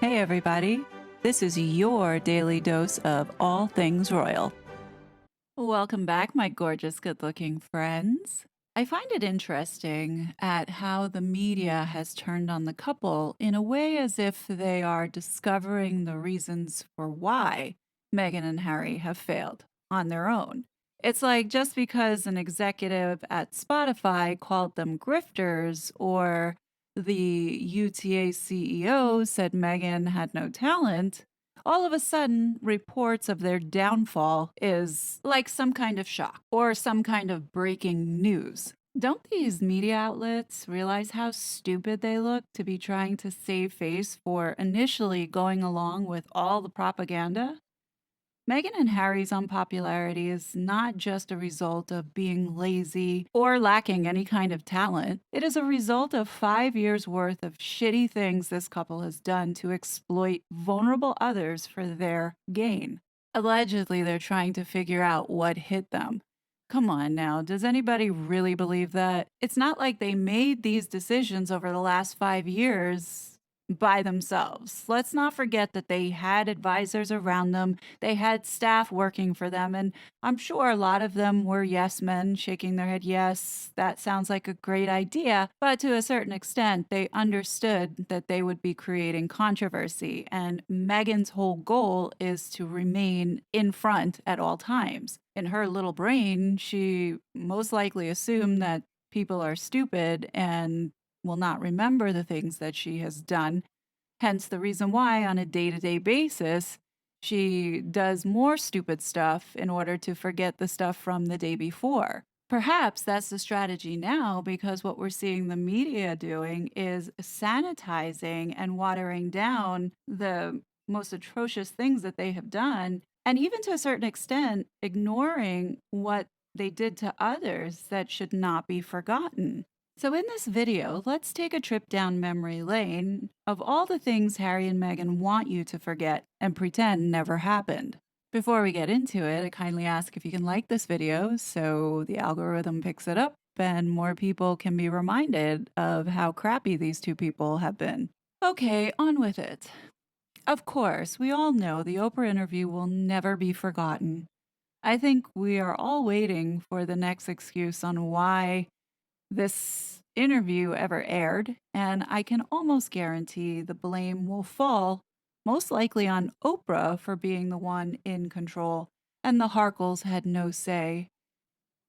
Hey, everybody. This is your daily dose of all things royal. Welcome back, my gorgeous, good looking friends. I find it interesting at how the media has turned on the couple in a way as if they are discovering the reasons for why Meghan and Harry have failed on their own. It's like just because an executive at Spotify called them grifters or the UTA CEO said Meghan had no talent, all of a sudden, reports of their downfall is like some kind of shock or some kind of breaking news. Don't these media outlets realize how stupid they look to be trying to save face for initially going along with all the propaganda? Meghan and Harry's unpopularity is not just a result of being lazy or lacking any kind of talent. It is a result of 5 years worth of shitty things this couple has done to exploit vulnerable others for their gain. Allegedly, they're trying to figure out what hit them. Come on now, does anybody really believe that? It's not like they made these decisions over the last 5 years by themselves. Let's not forget that they had advisors around them, they had staff working for them, and I'm sure a lot of them were yes men, shaking their head, yes, that sounds like a great idea. But to a certain extent, they understood that they would be creating controversy, and Meghan's whole goal is to remain in front at all times. In her little brain, she most likely assumed that people are stupid and will not remember the things that she has done. Hence, the reason why, on a day to day basis, she does more stupid stuff in order to forget the stuff from the day before. Perhaps that's the strategy now because what we're seeing the media doing is sanitizing and watering down the most atrocious things that they have done, and even to a certain extent, ignoring what they did to others that should not be forgotten. So, in this video, let's take a trip down memory lane of all the things Harry and Meghan want you to forget and pretend never happened. Before we get into it, I kindly ask if you can like this video so the algorithm picks it up and more people can be reminded of how crappy these two people have been. Okay, on with it. Of course, we all know the Oprah interview will never be forgotten. I think we are all waiting for the next excuse on why this interview ever aired, and I can almost guarantee the blame will fall most likely on Oprah for being the one in control, and the Harkles had no say.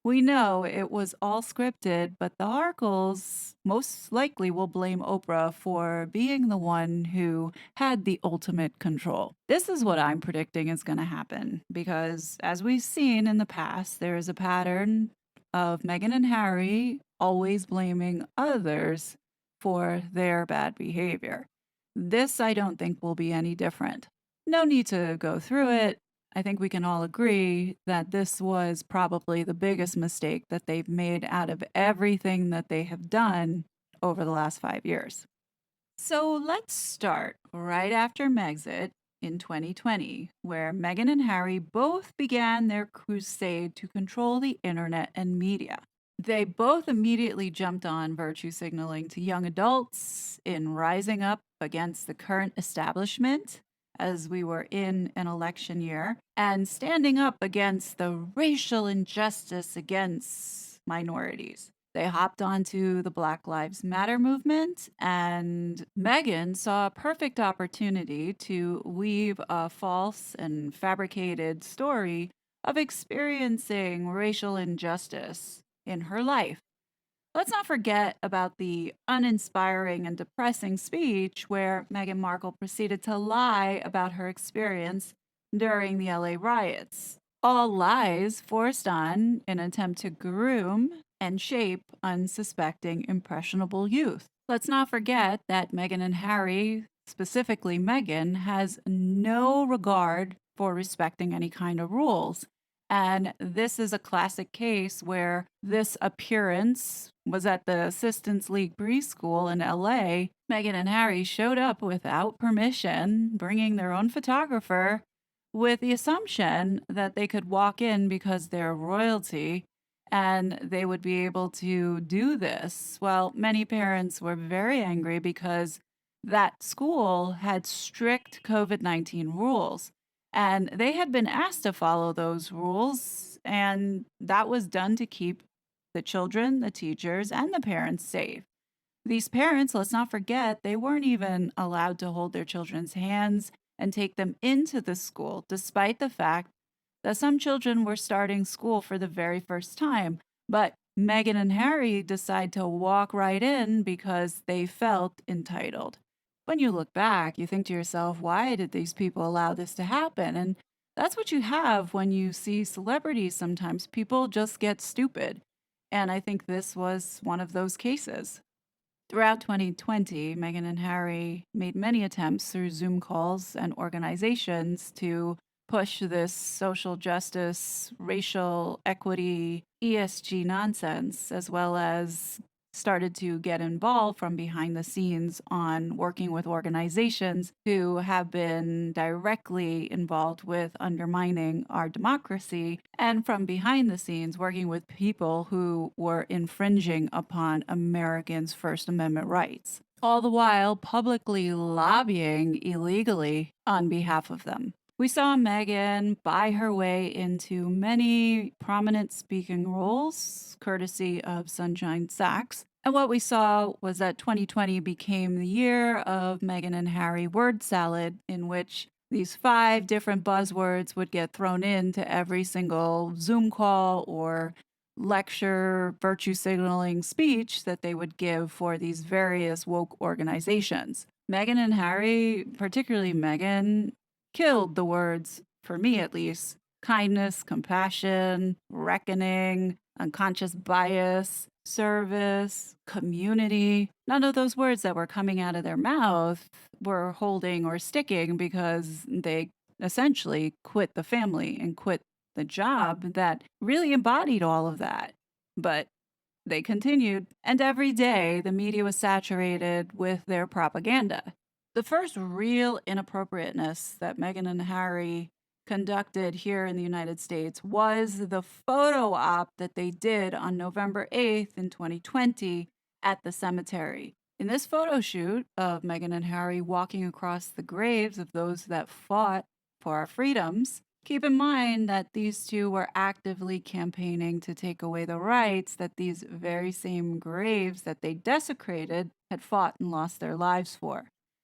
We know it was all scripted, but the Harkles most likely will blame Oprah for being the one who had the ultimate control. This is what I'm predicting is going to happen because, as we've seen in the past, there is a pattern of Meghan and Harry always blaming others for their bad behavior. This, I don't think, will be any different. No need to go through it. I think we can all agree that this was probably the biggest mistake that they've made out of everything that they have done over the last 5 years. So let's start right after Megxit in 2020, where Meghan and Harry both began their crusade to control the internet and media. They both immediately jumped on virtue signaling to young adults in rising up against the current establishment as we were in an election year, and standing up against the racial injustice against minorities. They hopped onto the Black Lives Matter movement, and Meghan saw a perfect opportunity to weave a false and fabricated story of experiencing racial injustice in her life. Let's not forget about the uninspiring and depressing speech where Meghan Markle proceeded to lie about her experience during the LA riots. All lies forced on in an attempt to groom and shape unsuspecting, impressionable youth. Let's not forget that Meghan and Harry, specifically Meghan, has no regard for respecting any kind of rules. And this is a classic case where this appearance was at the Assistance League preschool in LA. Meghan and Harry showed up without permission, bringing their own photographer, with the assumption that they could walk in because they're royalty and they would be able to do this. Well, many parents were very angry because That school had strict COVID-19 rules, and they had been asked to follow those rules, and that was done to keep the children, the teachers, and the parents safe. These parents, let's not forget, they weren't even allowed to hold their children's hands and take them into the school, despite the fact that some children were starting school for the very first time. But Meghan and Harry decide to walk right in because they felt entitled. When you look back, you think to yourself, why did these people allow this to happen? And that's what you have when you see celebrities sometimes. People just get stupid. And I think this was one of those cases. Throughout 2020, Meghan and Harry made many attempts through Zoom calls and organizations to push this social justice, racial equity, ESG nonsense, as well as started to get involved from behind the scenes on working with organizations who have been directly involved with undermining our democracy, and from behind the scenes working with people who were infringing upon Americans' First Amendment rights, all the while publicly lobbying illegally on behalf of them. We saw Meghan buy her way into many prominent speaking roles, courtesy of Sunshine Sachs. And what we saw was that 2020 became the year of Meghan and Harry word salad, in which these 5 different buzzwords would get thrown into every single Zoom call or lecture, virtue signaling speech that they would give for these various woke organizations. Meghan and Harry, particularly Meghan, killed the words, for me at least, kindness, compassion, reckoning, unconscious bias, service, community. None of those words that were coming out of their mouth were holding or sticking because they essentially quit the family and quit the job that really embodied all of that. But they continued, and every day the media was saturated with their propaganda. The first real inappropriateness that Meghan and Harry conducted here in the United States was the photo op that they did on November 8th in 2020 at the cemetery. In this photo shoot of Meghan and Harry walking across the graves of those that fought for our freedoms, keep in mind that these two were actively campaigning to take away the rights that these very same graves that they desecrated had fought and lost their lives for.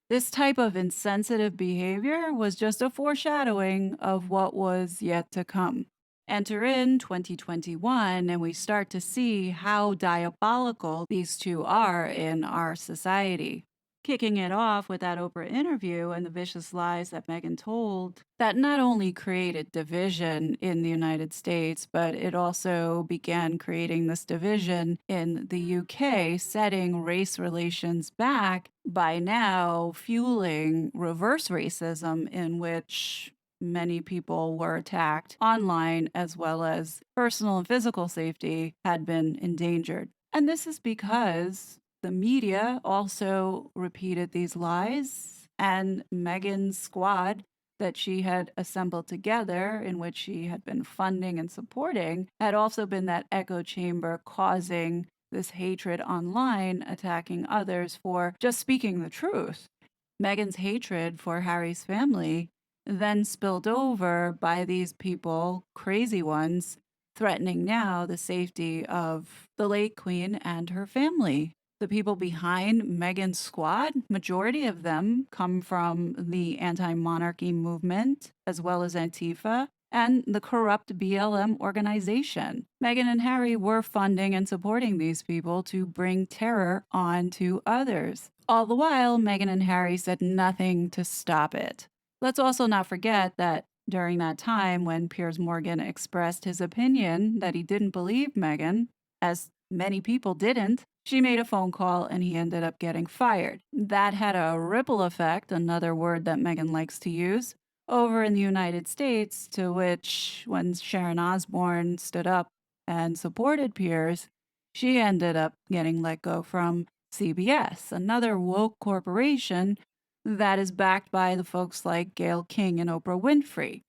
This type of insensitive behavior was just a foreshadowing of what was yet to come. Enter in 2021, and we start to see how diabolical these two are in our society. Kicking it off with that Oprah interview and the vicious lies that Meghan told, that not only created division in the United States, but it also began creating this division in the UK, setting race relations back by now fueling reverse racism, in which many people were attacked online, as well as personal and physical safety had been endangered. And this is because the media also repeated these lies, and Meghan's squad that she had assembled together, in which she had been funding and supporting, had also been that echo chamber causing this hatred online, attacking others for just speaking the truth. Meghan's hatred for Harry's family then spilled over by these people, crazy ones, threatening now the safety of the late queen and her family. The people behind Meghan's squad, majority of them come from the anti-monarchy movement, as well as Antifa and the corrupt BLM organization. Meghan and Harry were funding and supporting these people to bring terror onto others. All the while, Meghan and Harry said nothing to stop it. Let's also not forget that during that time when Piers Morgan expressed his opinion that he didn't believe Meghan, as many people didn't, she made a phone call and he ended up getting fired. That had a ripple effect, another word that Meghan likes to use, over in the United States, to which, when Sharon Osbourne stood up and supported Piers, she ended up getting let go from CBS, another woke corporation that is backed by the folks like Gayle King and Oprah Winfrey.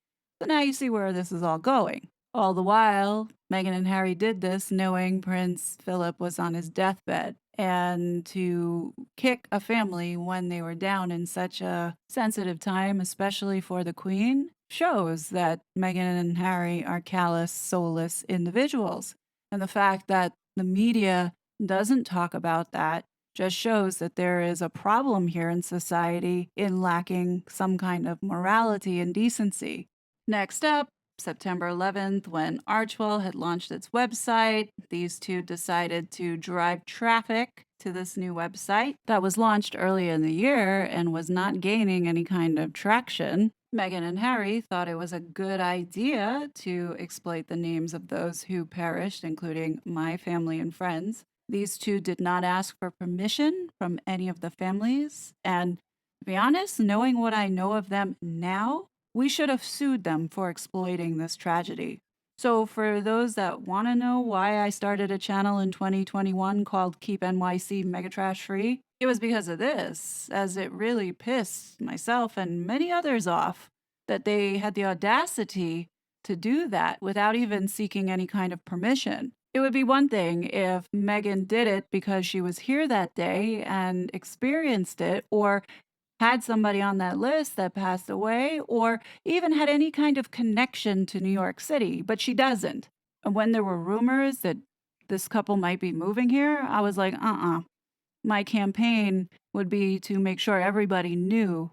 So now you see where this is all going. All the while, Meghan and Harry did this knowing Prince Philip was on his deathbed. And to kick a family when they were down in such a sensitive time, especially for the Queen, shows that Meghan and Harry are callous, soulless individuals. And the fact that the media doesn't talk about that just shows that there is a problem here in society in lacking some kind of morality and decency. Next up, September 11th, when Archwell had launched its website, these two decided to drive traffic to this new website that was launched early in the year and was not gaining any kind of traction. Meghan and Harry thought it was a good idea to exploit the names of those who perished, including my family and friends. These two did not ask for permission from any of the families, and to be honest, knowing what I know of them now, we should have sued them for exploiting this tragedy. So, for those that want to know why I started a channel in 2021 called Keep NYC Megatrash Free, it was because of this, as it really pissed myself and many others off that they had the audacity to do that without even seeking any kind of permission. It would be one thing if Meghan did it because she was here that day and experienced it, or had somebody on that list that passed away, or even had any kind of connection to New York City, but she doesn't. And when there were rumors that this couple might be moving here, I was like, My campaign would be to make sure everybody knew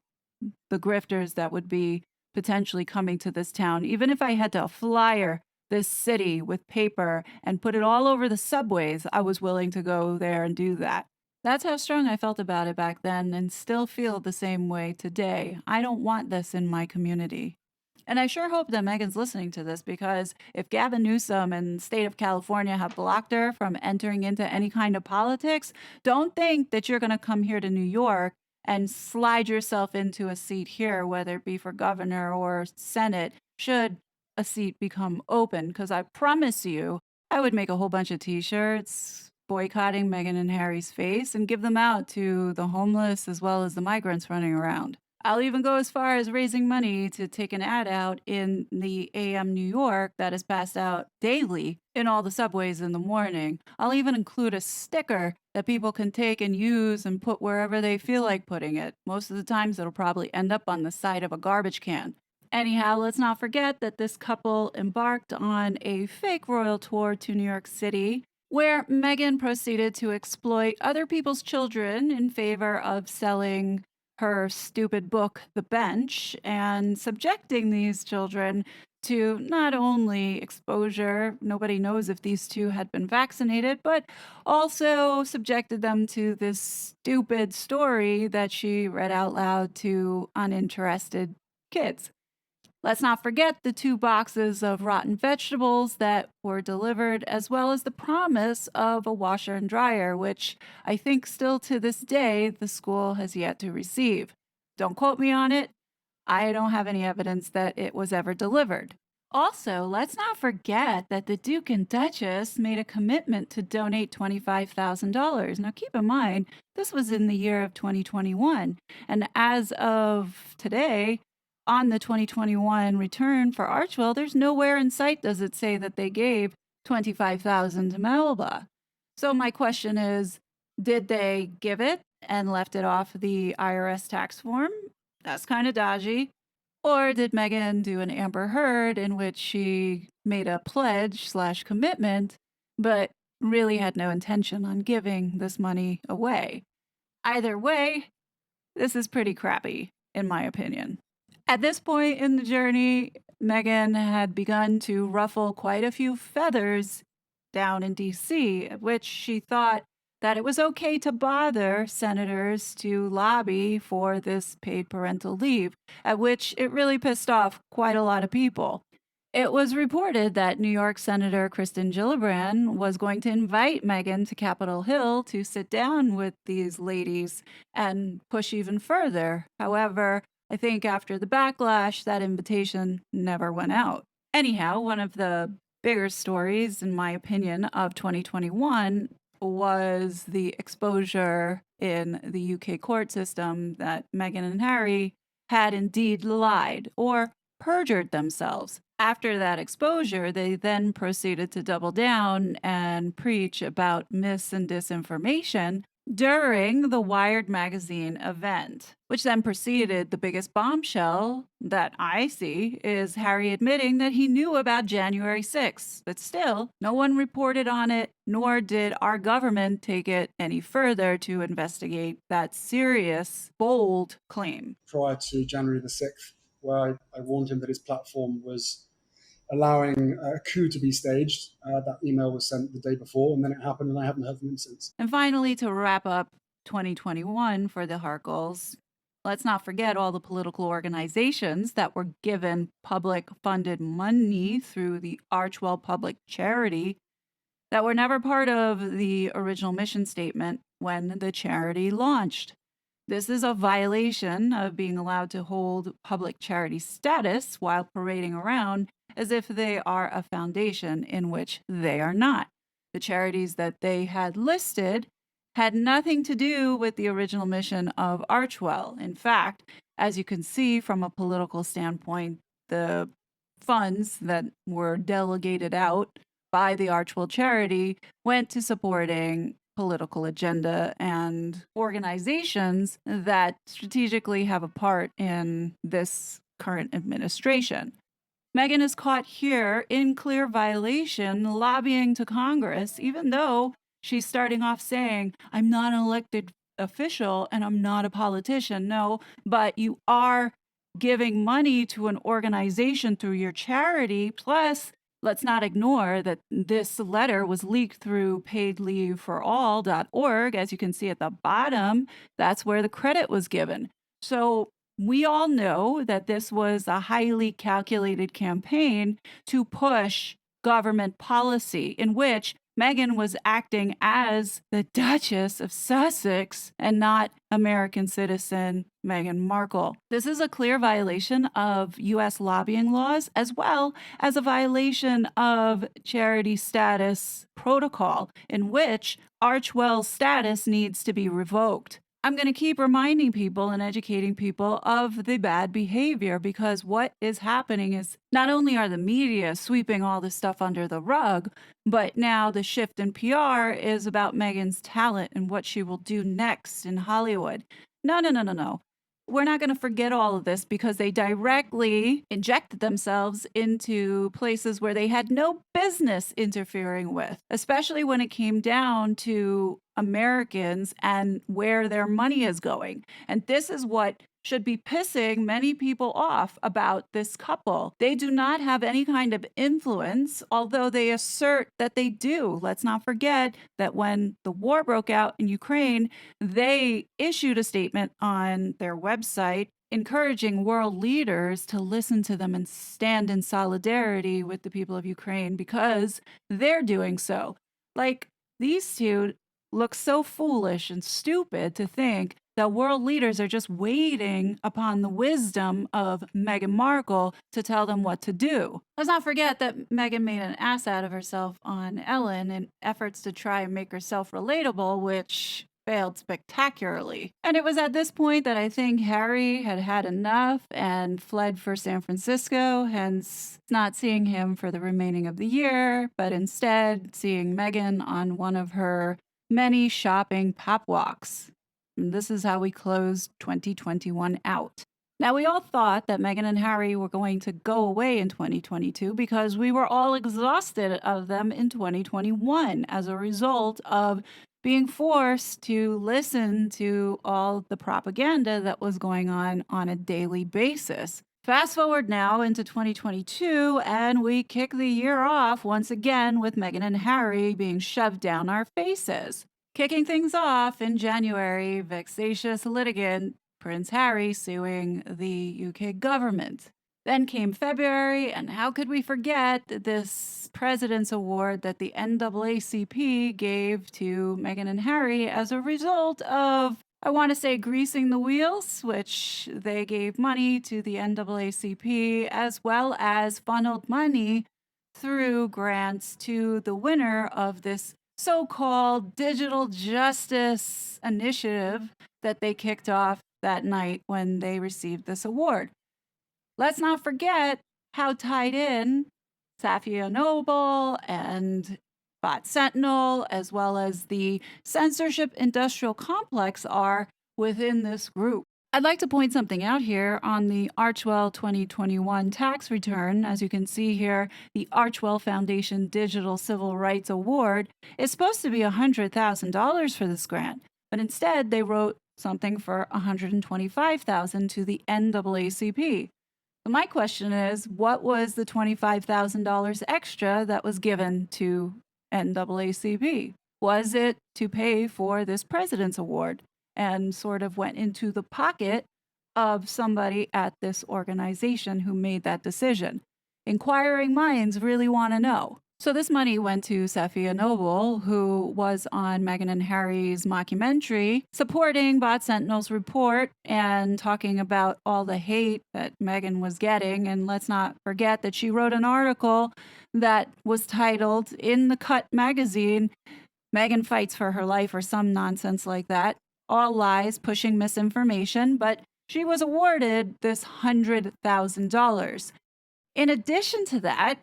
the grifters that would be potentially coming to this town, even if I had to flyer this city with paper and put it all over the subways, I was willing to go there and do that. That's how strong I felt about it back then and still feel the same way today. I don't want this in my community. And I sure hope that Meghan's listening to this, because if Gavin Newsom and the state of California have blocked her from entering into any kind of politics, don't think that you're going to come here to New York and slide yourself into a seat here, whether it be for governor or Senate, should a seat become open. Because I promise you, I would make a whole bunch of t-shirts boycotting Meghan and Harry's face and give them out to the homeless as well as the migrants running around. I'll even go as far as raising money to take an ad out in the AM New York that is passed out daily in all the subways in the morning. I'll even include a sticker that people can take and use and put wherever they feel like putting it. Most of the times it'll probably end up on the side of a garbage can. Anyhow, let's not forget that this couple embarked on a fake royal tour to New York City, where Meghan proceeded to exploit other people's children in favor of selling her stupid book, The Bench, and subjecting these children to not only exposure, nobody knows if these two had been vaccinated, but also subjected them to this stupid story that she read out loud to uninterested kids. Let's not forget the 2 boxes of rotten vegetables that were delivered, as well as the promise of a washer and dryer, which I think still to this day the school has yet to receive. Don't quote me on it. I don't have any evidence that it was ever delivered. Also, let's not forget that the Duke and Duchess made a commitment to donate $25,000. Now, keep in mind, this was in the year of 2021. And as of today, on the 2021 return for Archwell, there's nowhere in sight does it say that they gave $25,000 to Melba. So my question is, did they give it and left it off the IRS tax form? That's kind of dodgy. Or did Meghan do an Amber Heard in which she made a pledge/commitment, but really had no intention on giving this money away? Either way, this is pretty crappy, in my opinion. At this point in the journey, Meghan had begun to ruffle quite a few feathers down in DC, at which she thought that it was okay to bother senators to lobby for this paid parental leave, at which it really pissed off quite a lot of people. It was reported that New York Senator Kristen Gillibrand was going to invite Meghan to Capitol Hill to sit down with these ladies and push even further. However, I think after the backlash, that invitation never went out. Anyhow, one of the bigger stories, in my opinion, of 2021 was the exposure in the UK court system that Meghan and Harry had indeed lied or perjured themselves. After that exposure, they then proceeded to double down and preach about mis and disinformation during the Wired magazine event, which then preceded the biggest bombshell that I see is Harry admitting that he knew about January 6th, but still, no one reported on it, nor did our government take it any further to investigate that serious, bold claim. Prior to January the 6th, where I warned him that his platform was allowing a coup to be staged. That email was sent the day before, and then it happened, and I haven't heard from him since. And finally, to wrap up 2021 for the Harkles, let's not forget all the political organizations that were given public funded money through the Archwell Public Charity that were never part of the original mission statement when the charity launched. This is a violation of being allowed to hold public charity status while parading around as if they are a foundation, in which they are not. The charities that they had listed had nothing to do with the original mission of Archwell. In fact, as you can see from a political standpoint, the funds that were delegated out by the Archwell charity went to supporting political agenda and organizations that strategically have a part in this current administration. Meghan is caught here in clear violation, lobbying to Congress, even though she's starting off saying, I'm not an elected official and I'm not a politician. No, but you are giving money to an organization through your charity. Plus, let's not ignore that this letter was leaked through paidleaveforall.org. As you can see at the bottom, that's where the credit was given. So we all know that this was a highly calculated campaign to push government policy in which Meghan was acting as the Duchess of Sussex and not American citizen Meghan Markle. This is a clear violation of U.S. lobbying laws as well as a violation of charity status protocol in which Archwell's status needs to be revoked. I'm going to keep reminding people and educating people of the bad behavior because what is happening is not only are the media sweeping all this stuff under the rug, but now the shift in PR is about Meghan's talent and what she will do next in Hollywood. No. We're not going to forget all of this because they directly injected themselves into places where they had no business interfering with, especially when it came down to Americans and where their money is going. And this is what should be pissing many people off about this couple. They do not have any kind of influence, although they assert that they do. Let's not forget that when the war broke out in Ukraine, they issued a statement on their website encouraging world leaders to listen to them and stand in solidarity with the people of Ukraine because they're doing so. Like, these two look so foolish and stupid to think that world leaders are just waiting upon the wisdom of Meghan Markle to tell them what to do. Let's not forget that Meghan made an ass out of herself on Ellen in efforts to try and make herself relatable, which failed spectacularly. And it was at this point that I think Harry had had enough and fled for San Francisco, hence not seeing him for the remaining of the year, but instead seeing Meghan on one of her many shopping pop walks. And this is how we closed 2021 out. Now, we all thought that Meghan and Harry were going to go away in 2022 because we were all exhausted of them in 2021 as a result of being forced to listen to all the propaganda that was going on a daily basis. Fast forward now into 2022, and we kick the year off once again with Meghan and Harry being shoved down our faces. Kicking things off in January, vexatious litigant Prince Harry suing the UK government. Then came February, and how could we forget this President's Award that the NAACP gave to Meghan and Harry as a result of, I want to say, greasing the wheels, which they gave money to the NAACP as well as funneled money through grants to the winner of this so-called digital justice initiative that they kicked off that night when they received this award. Let's not forget how tied in Safia Noble and Bot Sentinel, as well as the censorship industrial complex, are within this group. I'd like to point something out here on the Archwell 2021 tax return. As you can see here, the Archwell Foundation Digital Civil Rights Award is supposed to be $100,000 for this grant, but instead they wrote something for $125,000 to the NAACP. So my question is, what was the $25,000 extra that was given to NAACP? Was it to pay for this President's Award and sort of went into the pocket of somebody at this organization who made that decision? Inquiring minds really want to know. So this money went to Safia Noble, who was on Meghan and Harry's mockumentary, supporting Bot Sentinel's report and talking about all the hate that Meghan was getting. And let's not forget that she wrote an article that was titled in the Cut magazine, Meghan Fights for Her Life, or some nonsense like that. All lies, pushing misinformation, but she was awarded this $100,000. In addition to that,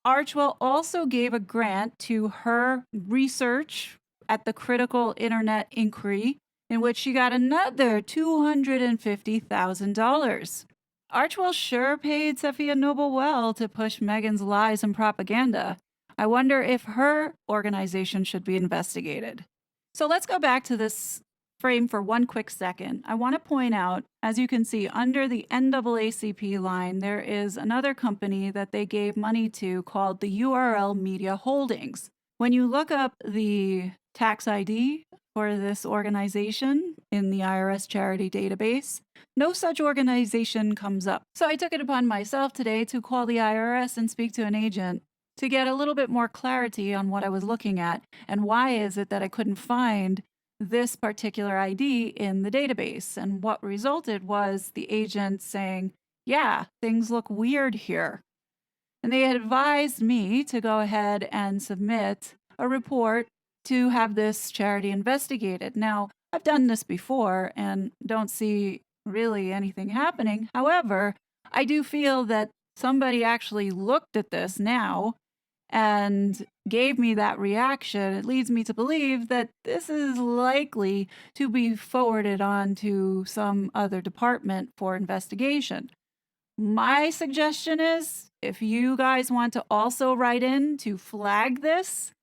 Archwell also gave a grant to her research at the Critical Internet Inquiry, in which she got another $250,000. Archwell sure paid Safia Noble well to push Meghan's lies and propaganda. I wonder if her organization should be investigated. So let's go back to this frame for one quick second. I want to point out, as you can see, under the NAACP line, there is another company that they gave money to called the URL Media Holdings. When you look up the tax ID for this organization in the IRS charity database, no such organization comes up. So I took it upon myself today to call the IRS and speak to an agent to get a little bit more clarity on what I was looking at and why is it that I couldn't find this particular ID in the database. And what resulted was the agent saying, yeah, things look weird here. And they had advised me to go ahead and submit a report to have this charity investigated. Now, I've done this before and don't see really anything happening. However, I do feel that somebody actually looked at this now and gave me that reaction. It leads me to believe that this is likely to be forwarded on to some other department for investigation. My suggestion is, if you guys want to also write in to flag this,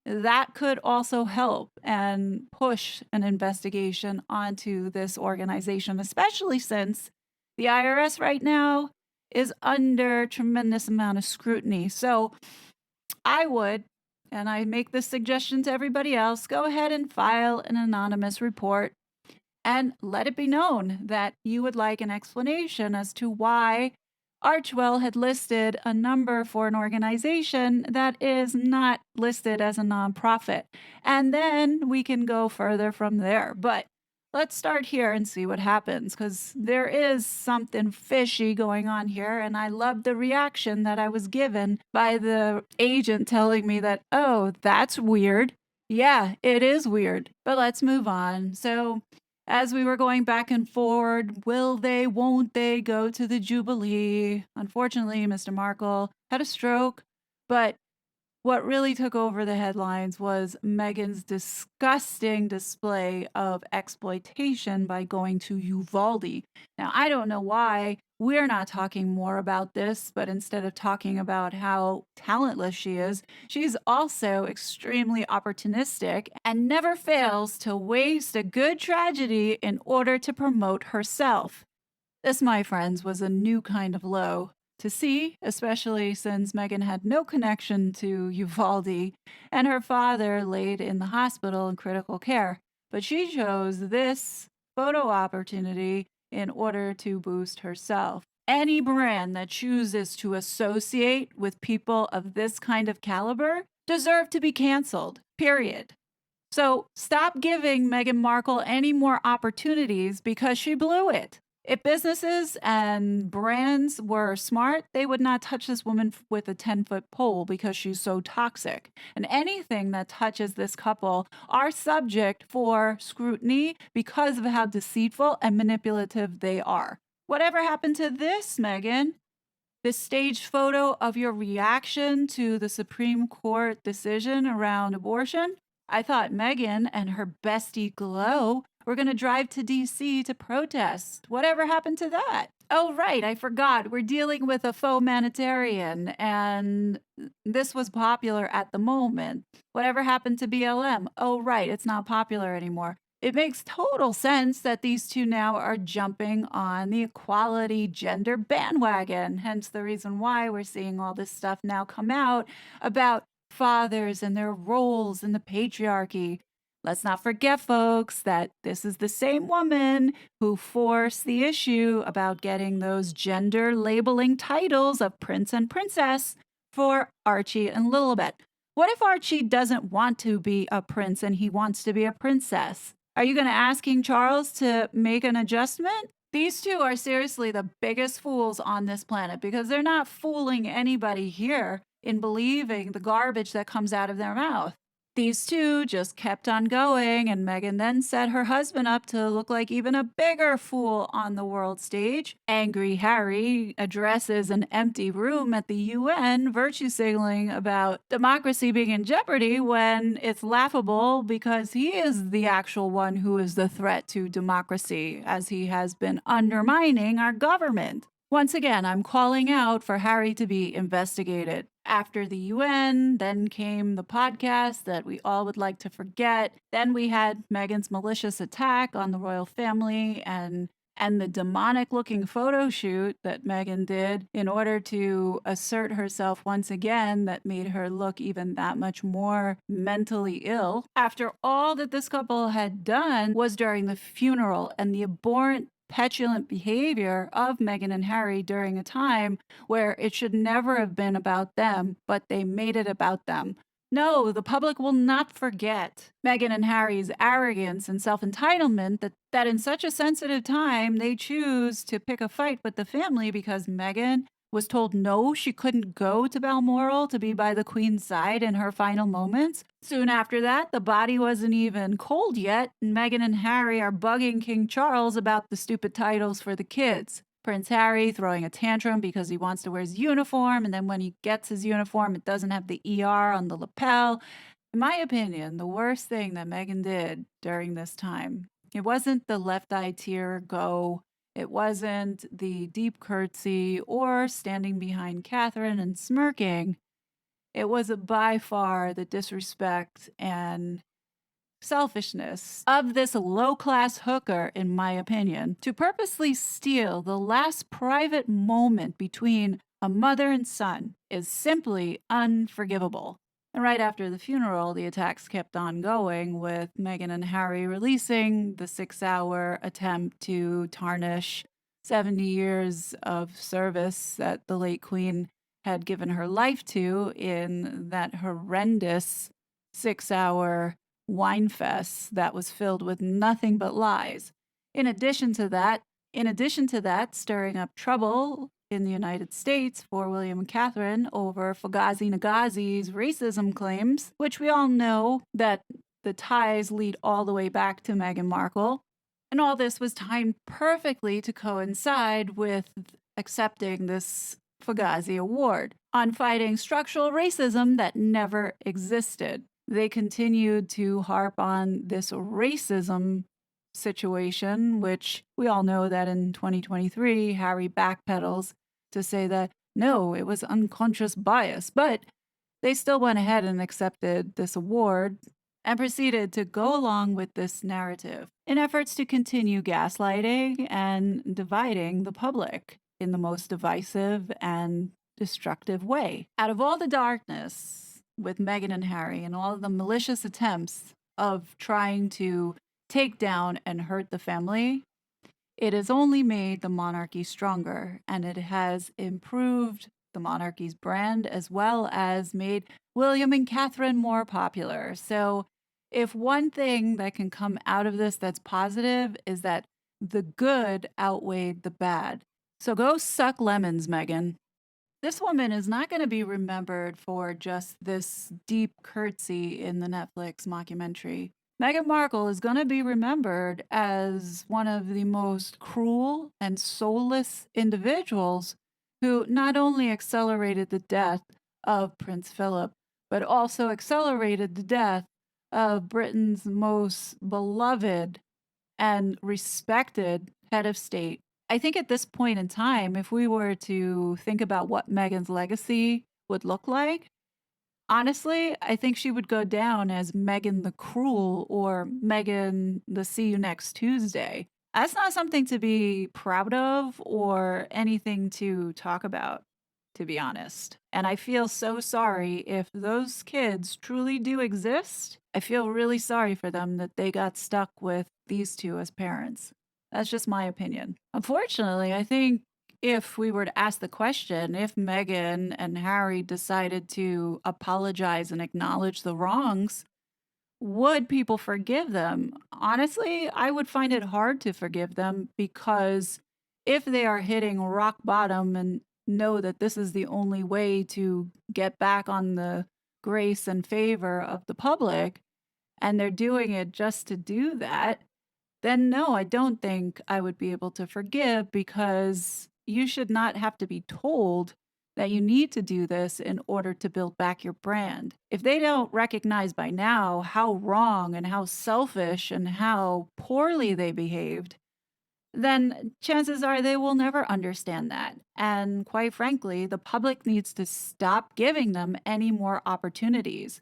that could also help and push an investigation onto this organization, especially since the IRS right now is under tremendous amount of scrutiny. So I would, and I make this suggestion to everybody else, go ahead and file an anonymous report and let it be known that you would like an explanation as to why Archwell had listed a number for an organization that is not listed as a nonprofit. And then we can go further from there. But let's start here and see what happens, because there is something fishy going on here. And I love the reaction that I was given by the agent telling me that, oh, that's weird. Yeah, it is weird. But let's move on. So as we were going back and forward, will they, won't they go to the Jubilee? Unfortunately, Mr. Markle had a stroke, but what really took over the headlines was Meghan's disgusting display of exploitation by going to Uvalde. Now, I don't know why we're not talking more about this, but instead of talking about how talentless she is, she's also extremely opportunistic and never fails to waste a good tragedy in order to promote herself. This, my friends, was a new kind of low to see, especially since Meghan had no connection to Uvalde and her father laid in the hospital in critical care. But she chose this photo opportunity in order to boost herself. Any brand that chooses to associate with people of this kind of caliber deserve to be canceled, period. So stop giving Meghan Markle any more opportunities because she blew it. If businesses and brands were smart, they would not touch this woman with a 10-foot pole because she's so toxic. And anything that touches this couple are subject for scrutiny because of how deceitful and manipulative they are. Whatever happened to this, Meghan? This staged photo of your reaction to the Supreme Court decision around abortion? I thought Meghan and her bestie Glow were going to drive to DC to protest. Whatever happened to that? Oh, right, I forgot. We're dealing with a faux humanitarian, and this was popular at the moment. Whatever happened to BLM? Oh, right, it's not popular anymore. It makes total sense that these two now are jumping on the equality gender bandwagon, hence the reason why we're seeing all this stuff now come out about fathers and their roles in the patriarchy. Let's not forget, folks, that this is the same woman who forced the issue about getting those gender labeling titles of prince and princess for Archie and Lilibet. What if Archie doesn't want to be a prince and he wants to be a princess? Are you going to ask King Charles to make an adjustment? These two are seriously the biggest fools on this planet because they're not fooling anybody here in believing the garbage that comes out of their mouth. These two just kept on going, and Meghan then set her husband up to look like even a bigger fool on the world stage. Angry Harry addresses an empty room at the UN, virtue signaling about democracy being in jeopardy when it's laughable because he is the actual one who is the threat to democracy, as he has been undermining our government. Once again, I'm calling out for Harry to be investigated. After the UN, then came the podcast that we all would like to forget. Then we had Meghan's malicious attack on the royal family and the demonic-looking photo shoot that Meghan did in order to assert herself once again that made her look even that much more mentally ill. After all that this couple had done was during the funeral and the abhorrent petulant behavior of Meghan and Harry during a time where it should never have been about them, but they made it about them. No, the public will not forget Meghan and Harry's arrogance and self-entitlement that in such a sensitive time they choose to pick a fight with the family because Meghan was told no, she couldn't go to Balmoral to be by the Queen's side in her final moments. Soon after that, the body wasn't even cold yet, and Meghan and Harry are bugging King Charles about the stupid titles for the kids. Prince Harry throwing a tantrum because he wants to wear his uniform, and then when he gets his uniform, it doesn't have the ER on the lapel. In my opinion, the worst thing that Meghan did during this time, it wasn't the left eye tear go. It wasn't the deep curtsy or standing behind Catherine and smirking. It was by far the disrespect and selfishness of this low-class hooker, in my opinion, to purposely steal the last private moment between a mother and son is simply unforgivable. And right after the funeral, the attacks kept on going, with Meghan and Harry releasing the 6-hour attempt to tarnish 70 years of service that the late Queen had given her life to in that horrendous 6-hour wine fest that was filled with nothing but lies. In addition to that, stirring up trouble in the United States for William and Catherine over Fugazi Nagazi's racism claims, which we all know that the ties lead all the way back to Meghan Markle. And all this was timed perfectly to coincide with accepting this Fugazi Award on fighting structural racism that never existed. They continued to harp on this racism situation, which we all know that in 2023, Harry backpedals to say that, no, it was unconscious bias. But they still went ahead and accepted this award and proceeded to go along with this narrative in efforts to continue gaslighting and dividing the public in the most divisive and destructive way. Out of all the darkness with Meghan and Harry and all of the malicious attempts of trying to take down and hurt the family, it has only made the monarchy stronger, and it has improved the monarchy's brand as well as made William and Catherine more popular. So if one thing that can come out of this that's positive is that the good outweighed the bad. So go suck lemons, Meghan. This woman is not going to be remembered for just this deep curtsy in the Netflix mockumentary. Meghan Markle is going to be remembered as one of the most cruel and soulless individuals who not only accelerated the death of Prince Philip, but also accelerated the death of Britain's most beloved and respected head of state. I think at this point in time, if we were to think about what Meghan's legacy would look like, honestly, I think she would go down as Meghan the Cruel or Meghan the See You Next Tuesday. That's not something to be proud of or anything to talk about, to be honest. And I feel so sorry if those kids truly do exist. I feel really sorry for them that they got stuck with these two as parents. That's just my opinion. Unfortunately, I think if we were to ask the question, if Meghan and Harry decided to apologize and acknowledge the wrongs, would people forgive them? Honestly, I would find it hard to forgive them because if they are hitting rock bottom and know that this is the only way to get back on the grace and favor of the public, and they're doing it just to do that, then no, I don't think I would be able to forgive because you should not have to be told that you need to do this in order to build back your brand. If they don't recognize by now how wrong and how selfish and how poorly they behaved, then chances are they will never understand that. And quite frankly, the public needs to stop giving them any more opportunities.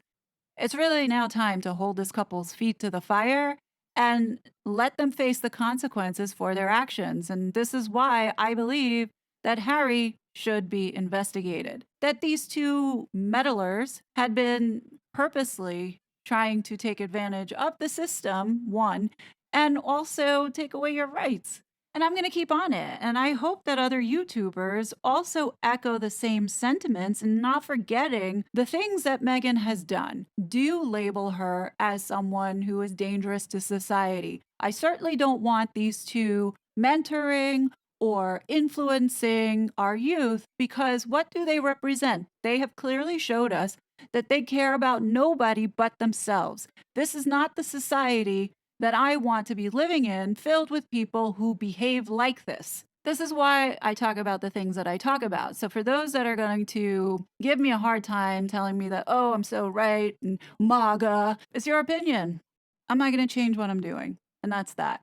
It's really now time to hold this couple's feet to the fire and let them face the consequences for their actions. And this is why I believe that Harry should be investigated. That these two meddlers had been purposely trying to take advantage of the system, one, and also take away your rights. And I'm going to keep on it. And I hope that other YouTubers also echo the same sentiments and not forgetting the things that Meghan has done. Do label her as someone who is dangerous to society. I certainly don't want these two mentoring or influencing our youth because what do they represent? They have clearly showed us that they care about nobody but themselves. This is not the society that I want to be living in, filled with people who behave like this. This is why I talk about the things that I talk about. So for those that are going to give me a hard time telling me that, oh, I'm so right and MAGA, it's your opinion. I'm not going to change what I'm doing. And that's that.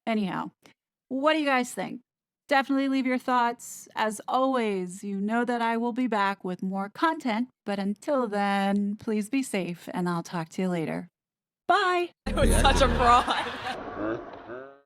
Anyhow, what do you guys think? Definitely leave your thoughts. As always, you know that I will be back with more content. But until then, please be safe and I'll talk to you later. Bye. It was such a fraud.